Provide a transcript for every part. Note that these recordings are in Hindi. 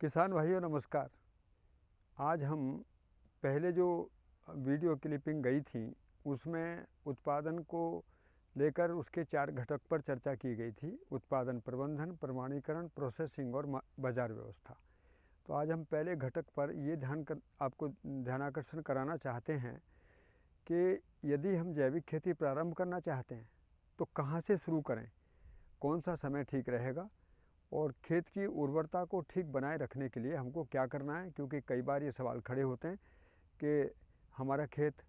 किसान भाइयों नमस्कार। आज हम पहले जो वीडियो क्लिपिंग गई थी उसमें उत्पादन को लेकर उसके 4 घटक पर चर्चा की गई थी। उत्पादन प्रबंधन, प्रमाणीकरण, प्रोसेसिंग और बाज़ार व्यवस्था। तो आज हम पहले घटक पर ये आपको ध्यानाकर्षण कराना चाहते हैं कि यदि हम जैविक खेती प्रारंभ करना चाहते हैं तो कहाँ से शुरू करें, कौन सा समय ठीक रहेगा और खेत की उर्वरता को ठीक बनाए रखने के लिए हमको क्या करना है। क्योंकि कई बार ये सवाल खड़े होते हैं कि हमारा खेत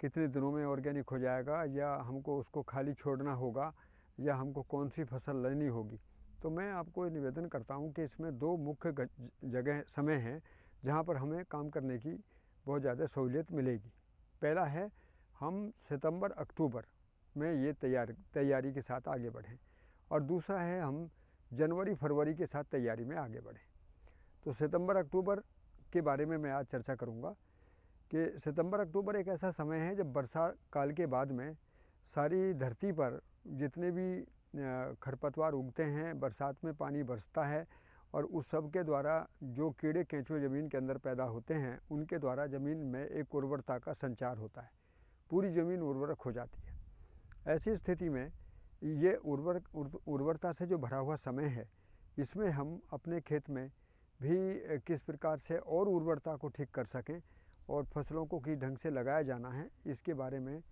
कितने दिनों में ऑर्गेनिक हो जाएगा, या हमको उसको खाली छोड़ना होगा, या हमको कौन सी फसल लेनी होगी। तो मैं आपको ये निवेदन करता हूँ कि इसमें 2 मुख्य जगह समय हैं जहाँ पर हमें काम करने की बहुत ज़्यादा सहूलियत मिलेगी। पहला है हम सितंबर अक्टूबर में ये तैयारी के साथ आगे बढ़ें, और दूसरा है हम जनवरी फरवरी के साथ तैयारी में आगे बढ़ें। तो सितंबर अक्टूबर के बारे में मैं आज चर्चा करूंगा कि सितंबर अक्टूबर एक ऐसा समय है जब वर्षा काल के बाद में सारी धरती पर जितने भी खरपतवार उगते हैं, बरसात में पानी बरसता है और उस सब के द्वारा जो कीड़े केंचुए ज़मीन के अंदर पैदा होते हैं उनके द्वारा ज़मीन में एक उर्वरता का संचार होता है, पूरी ज़मीन उर्वरक हो जाती है। ऐसी स्थिति में ये उर्वरता से जो भरा हुआ समय है, इसमें हम अपने खेत में भी किस प्रकार से और उर्वरता को ठीक कर सकें और फसलों को किस ढंग से लगाया जाना है, इसके बारे में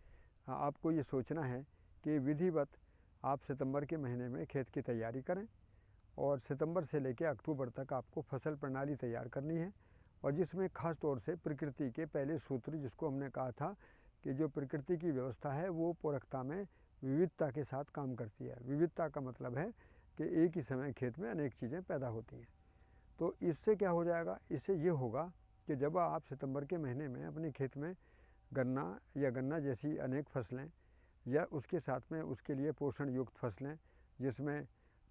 आपको ये सोचना है कि विधिवत आप सितंबर के महीने में खेत की तैयारी करें और सितंबर से लेकर अक्टूबर तक आपको फसल प्रणाली तैयार करनी है। और जिसमें खास तौर से प्रकृति के पहले सूत्र, जिसको हमने कहा था कि जो प्रकृति की व्यवस्था है वो पूरकता में विविधता के साथ काम करती है। विविधता का मतलब है कि एक ही समय खेत में अनेक चीज़ें पैदा होती हैं। तो इससे क्या हो जाएगा, इससे ये होगा कि जब आप सितंबर के महीने में अपने खेत में गन्ना या गन्ना जैसी अनेक फसलें, या उसके साथ में उसके लिए पोषण युक्त फसलें जिसमें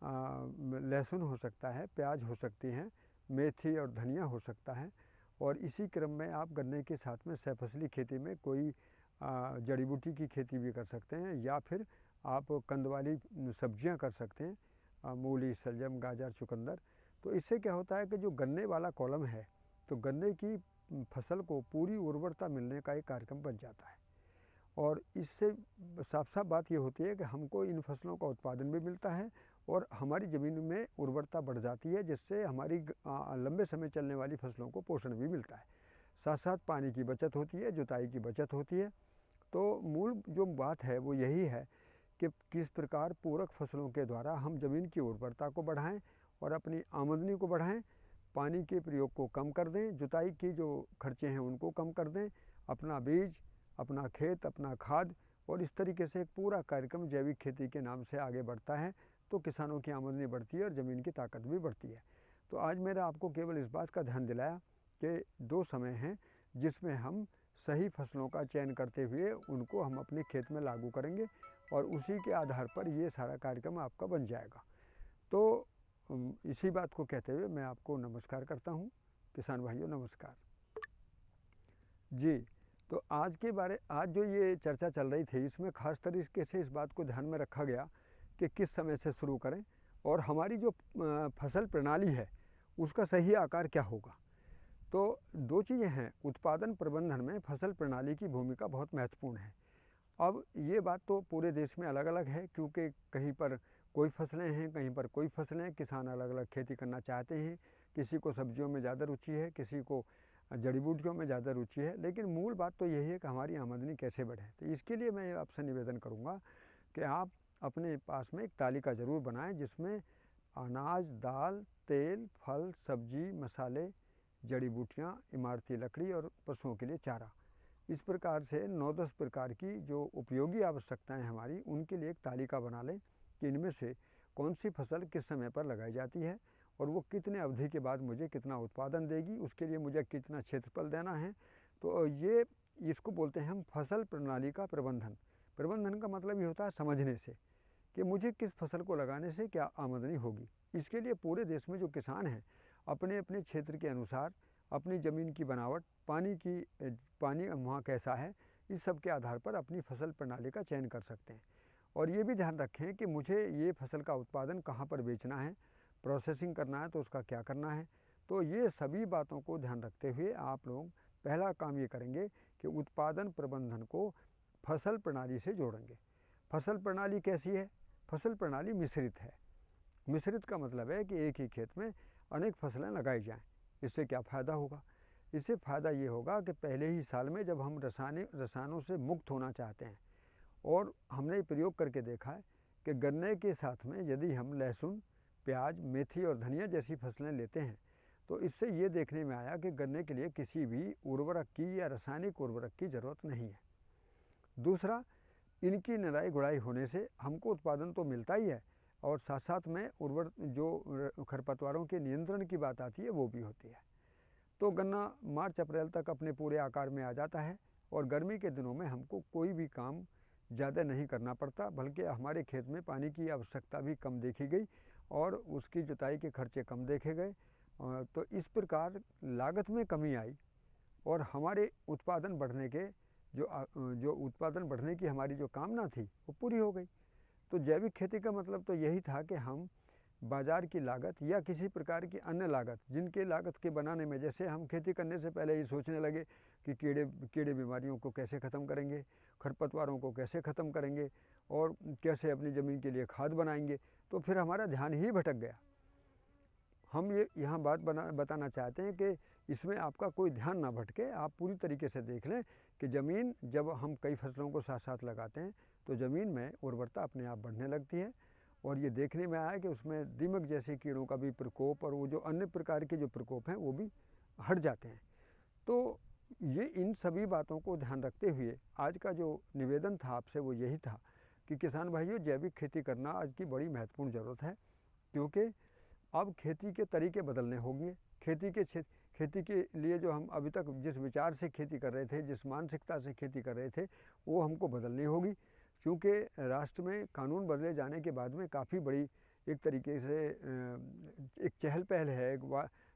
लहसुन हो सकता है, प्याज हो सकती हैं, मेथी और धनिया हो सकता है, और इसी क्रम में आप गन्ने के साथ में सहफसली खेती में कोई जड़ी बूटी की खेती भी कर सकते हैं, या फिर आप कंद वाली सब्जियां कर सकते हैं, मूली, शलजम, गाजर, चुकंदर। तो इससे क्या होता है कि जो गन्ने वाला कॉलम है, तो गन्ने की फसल को पूरी उर्वरता मिलने का एक कार्यक्रम बन जाता है। और इससे साफ साफ बात ये होती है कि हमको इन फसलों का उत्पादन भी मिलता है और हमारी ज़मीन में उर्वरता बढ़ जाती है, जिससे हमारी लंबे समय चलने वाली फसलों को पोषण भी मिलता है। साथ साथ पानी की बचत होती है, जुताई की बचत होती है। तो मूल जो बात है वो यही है कि किस प्रकार पूरक फसलों के द्वारा हम ज़मीन की उर्वरता को बढ़ाएं और अपनी आमदनी को बढ़ाएं, पानी के प्रयोग को कम कर दें, जुताई की जो खर्चे हैं उनको कम कर दें, अपना बीज, अपना खेत, अपना खाद, और इस तरीके से एक पूरा कार्यक्रम जैविक खेती के नाम से आगे बढ़ता है। तो किसानों की आमदनी बढ़ती है और ज़मीन की ताकत भी बढ़ती है। तो आज मेरा आपको केवल इस बात का ध्यान दिलाया कि 2 समय हैं जिसमें हम सही फसलों का चयन करते हुए उनको हम अपने खेत में लागू करेंगे, और उसी के आधार पर ये सारा कार्यक्रम आपका बन जाएगा। तो इसी बात को कहते हुए मैं आपको नमस्कार करता हूँ। किसान भाइयों नमस्कार जी। तो आज जो ये चर्चा चल रही थी, इसमें खास तरीके से इस बात को ध्यान में रखा गया कि किस समय से शुरू करें और हमारी जो फसल प्रणाली है उसका सही आकार क्या होगा। तो 2 चीज़ें हैं, उत्पादन प्रबंधन में फसल प्रणाली की भूमिका बहुत महत्वपूर्ण है। अब ये बात तो पूरे देश में अलग अलग है, क्योंकि कहीं पर कोई फसलें हैं, कहीं पर कोई फसलें, किसान अलग अलग खेती करना चाहते हैं। किसी को सब्जियों में ज़्यादा रुचि है, किसी को जड़ी बूटियों में ज़्यादा रुचि है, लेकिन मूल बात तो यही है कि हमारी आमदनी कैसे बढ़े। तो इसके लिए मैं आपसे निवेदन करूँगा कि आप अपने पास में एक तालिका ज़रूर बनाएं जिसमें अनाज, दाल, तेल, फल, सब्जी, मसाले, जड़ी बूटियाँ, इमारती लकड़ी और पशुओं के लिए चारा, इस प्रकार से 9-10 प्रकार की जो उपयोगी आवश्यकताएं हमारी, उनके लिए एक तालिका बना लें कि इनमें से कौन सी फसल किस समय पर लगाई जाती है और वो कितने अवधि के बाद मुझे कितना उत्पादन देगी, उसके लिए मुझे कितना क्षेत्रफल देना है। तो ये इसको बोलते हैं हम फसल प्रणाली का प्रबंधन। प्रबंधन का मतलब ये होता है समझने से कि मुझे किस फसल को लगाने से क्या आमदनी होगी। इसके लिए पूरे देश में जो किसान हैं अपने अपने क्षेत्र के अनुसार अपनी ज़मीन की बनावट, पानी वहाँ कैसा है, इस सब के आधार पर अपनी फसल प्रणाली का चयन कर सकते हैं। और ये भी ध्यान रखें कि मुझे ये फसल का उत्पादन कहाँ पर बेचना है, प्रोसेसिंग करना है तो उसका क्या करना है, तो ये सभी बातों को ध्यान रखते हुए आप लोग पहला काम ये करेंगे कि उत्पादन प्रबंधन को फसल प्रणाली से जोड़ेंगे। फसल प्रणाली कैसी है? फसल प्रणाली मिश्रित है। मिश्रित का मतलब है कि एक ही खेत में अनेक फसलें लगाई जाएं। इससे क्या फ़ायदा होगा? इससे फ़ायदा ये होगा कि पहले ही साल में जब हम रसायनों से मुक्त होना चाहते हैं, और हमने प्रयोग करके देखा है कि गन्ने के साथ में यदि हम लहसुन, प्याज, मेथी और धनिया जैसी फसलें लेते हैं तो इससे ये देखने में आया कि गन्ने के लिए किसी भी उर्वरक की या रासायनिक उर्वरक की ज़रूरत नहीं है। दूसरा, इनकी निराई गुड़ाई होने से हमको उत्पादन तो मिलता ही है, और साथ साथ में जो खरपतवारों के नियंत्रण की बात आती है वो भी होती है। तो गन्ना मार्च अप्रैल तक अपने पूरे आकार में आ जाता है, और गर्मी के दिनों में हमको कोई भी काम ज़्यादा नहीं करना पड़ता, बल्कि हमारे खेत में पानी की आवश्यकता भी कम देखी गई और उसकी जुताई के खर्चे कम देखे गए। तो इस प्रकार लागत में कमी आई और हमारे उत्पादन बढ़ने के जो उत्पादन बढ़ने की हमारी जो कामना थी वो पूरी हो गई। तो जैविक खेती का मतलब तो यही था कि हम बाज़ार की लागत या किसी प्रकार की अन्य लागत, जिनके लागत के बनाने में, जैसे हम खेती करने से पहले ये सोचने लगे कि कीड़े बीमारियों को कैसे ख़त्म करेंगे, खरपतवारों को कैसे ख़त्म करेंगे और कैसे अपनी ज़मीन के लिए खाद बनाएंगे, तो फिर हमारा ध्यान ही भटक गया। हम ये यहाँ बात बताना चाहते हैं कि इसमें आपका कोई ध्यान ना भटके। आप पूरी तरीके से देख लें कि ज़मीन, जब हम कई फसलों को साथ साथ लगाते हैं तो ज़मीन में उर्वरता अपने आप बढ़ने लगती है, और ये देखने में आया कि उसमें दीमक जैसे कीड़ों का भी प्रकोप और वो जो अन्य प्रकार के जो प्रकोप हैं वो भी हट जाते हैं। तो ये इन सभी बातों को ध्यान रखते हुए आज का जो निवेदन था आपसे वो यही था कि किसान भाइयों, जैविक खेती करना आज की बड़ी महत्वपूर्ण ज़रूरत है, क्योंकि अब खेती के तरीके बदलने होंगे। खेती के लिए जो हम अभी तक जिस विचार से खेती कर रहे थे, जिस मानसिकता से खेती कर रहे थे, वो हमको बदलनी होगी, क्योंकि राष्ट्र में कानून बदले जाने के बाद में काफ़ी बड़ी एक तरीके से एक चहल पहल है,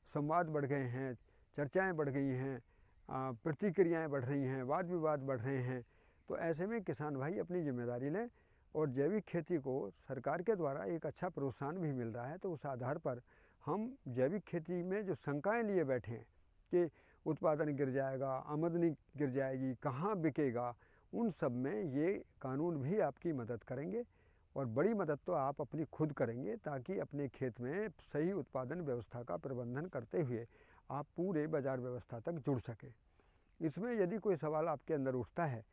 संवाद बढ़ गए हैं, चर्चाएं बढ़ गई हैं, प्रतिक्रियाएं बढ़ रही हैं, वाद विवाद बढ़ रहे हैं। तो ऐसे में किसान भाई अपनी जिम्मेदारी लें, और जैविक खेती को सरकार के द्वारा एक अच्छा प्रोत्साहन भी मिल रहा है, तो उस आधार पर हम जैविक खेती में जो शंकाएं लिए बैठे हैं कि उत्पादन गिर जाएगा, आमदनी गिर जाएगी, कहाँ बिकेगा, उन सब में ये कानून भी आपकी मदद करेंगे, और बड़ी मदद तो आप अपनी खुद करेंगे, ताकि अपने खेत में सही उत्पादन व्यवस्था का प्रबंधन करते हुए आप पूरे बाज़ार व्यवस्था तक जुड़ सकें। इसमें यदि कोई सवाल आपके अंदर उठता है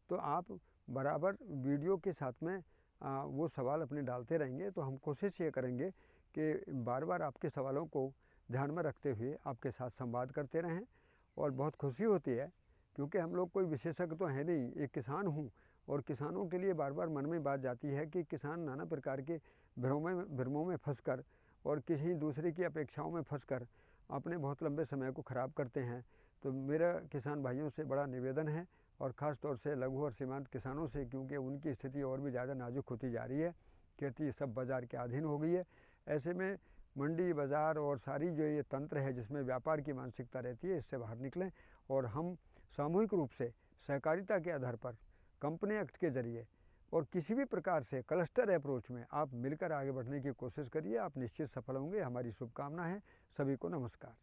तो आप बराबर वीडियो के साथ में वो सवाल अपने डालते रहेंगे, तो हम कोशिश ये करेंगे कि बार बार आपके सवालों को ध्यान में रखते हुए आपके साथ संवाद करते रहें। और बहुत खुशी होती है, क्योंकि हम लोग कोई विशेषज्ञ तो है नहीं, एक किसान हूँ, और किसानों के लिए बार बार मन में बात जाती है कि किसान नाना प्रकार के भ्रमों में फंसकर और किसी दूसरे की अपेक्षाओं में फंसकर अपने बहुत लंबे समय को ख़राब करते हैं। तो मेरा किसान भाइयों से बड़ा निवेदन है, और ख़ास तौर से लघु और सीमांत किसानों से, क्योंकि उनकी स्थिति और भी ज़्यादा नाजुक होती जा रही है, खेती सब बाज़ार के अधीन हो गई है। ऐसे में मंडी, बाज़ार और सारी जो ये तंत्र है जिसमें व्यापार की मानसिकता रहती है, इससे बाहर निकलें, और हम सामूहिक रूप से सहकारिता के आधार पर कंपनी एक्ट के ज़रिए और किसी भी प्रकार से क्लस्टर अप्रोच में आप मिलकर आगे बढ़ने की कोशिश करिए। आप निश्चित सफल होंगे, हमारी शुभकामना है। सभी को नमस्कार।